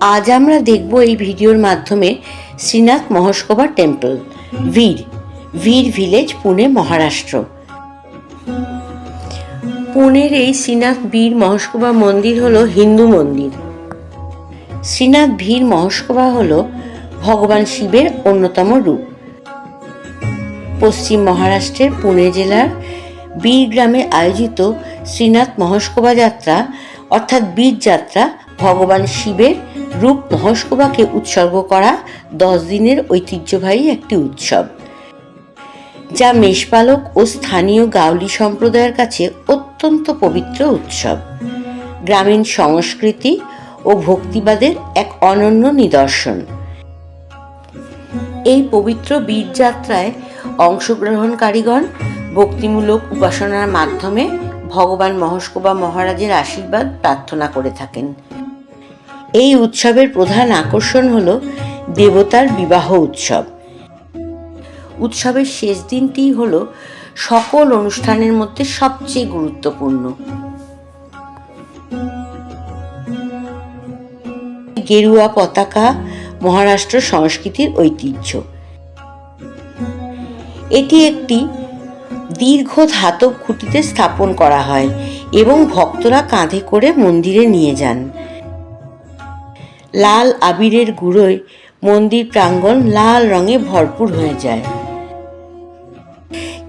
আজ আমরা দেখব এই ভিডিওর মাধ্যমে শ্রীনাথ মহস্কোবা টেম্পল, ভির ভিলেজ, পুনে, মহারাষ্ট্র। পুনের এই শ্রীনাথ বীর মহস্কোবা মন্দির হলো হিন্দু মন্দির। শ্রীনাথ বীর মহস্কোবা হলো ভগবান শিবের অন্যতম রূপ। পশ্চিম মহারাষ্ট্রের পুনে জেলার বীর গ্রামে আয়োজিত শ্রীনাথ মহস্কোবা যাত্রা অর্থাৎ বীর যাত্রা ভগবান শিবের রূপ মহস্কোবাকে উৎসর্গ করা 10 দিনের ঐতিহ্যবাহী একটি উৎসব, যা মেষপালক ও স্থানীয় গাওলি সম্প্রদায়ের কাছে অত্যন্ত পবিত্র উৎসব। গ্রামীণ সংস্কৃতি ও ভক্তিবাদের এক অনন্য নিদর্শন। এই পবিত্র বীরযাত্রায় অংশগ্রহণকারীগণ ভক্তিমূলক উপাসনার মাধ্যমে ভগবান মহস্কোবা মহারাজের আশীর্বাদ প্রার্থনা করে থাকেন। এই উৎসবের প্রধান আকর্ষণ হল দেবতার বিবাহ উৎসব। উৎসবের শেষ দিনটি হল সকল অনুষ্ঠানের মধ্যে সবচেয়ে গুরুত্বপূর্ণ। গেরুয়া পতাকা মহারাষ্ট্র সংস্কৃতির ঐতিহ্য। এটি একটি দীর্ঘ ধাতব খুঁটিতে স্থাপন করা হয় এবং ভক্তরা কাঁধে করে মন্দিরে নিয়ে যান। লাল আবিরের গুঁড়োয় মন্দির প্রাঙ্গণ লাল রঙে ভরপুর হয়ে যায়,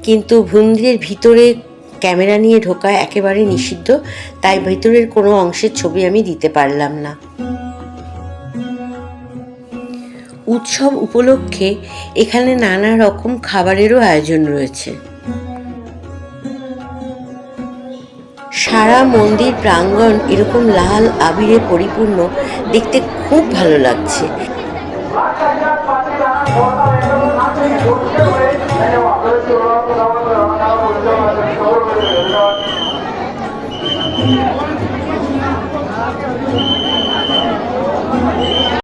কিন্তু মন্দিরের ভিতরে ক্যামেরা নিয়ে ঢোকা একেবারে নিষিদ্ধ, তাই ভিতরের কোনো অংশের ছবি আমি দিতে পারলাম না। উৎসব উপলক্ষে এখানে নানা রকম খাবারেরও আয়োজন রয়েছে। সারা মন্দির প্রাঙ্গণ এরকম লাল আবিরে পরিপূর্ণ, দেখতে খুব ভালো লাগছে।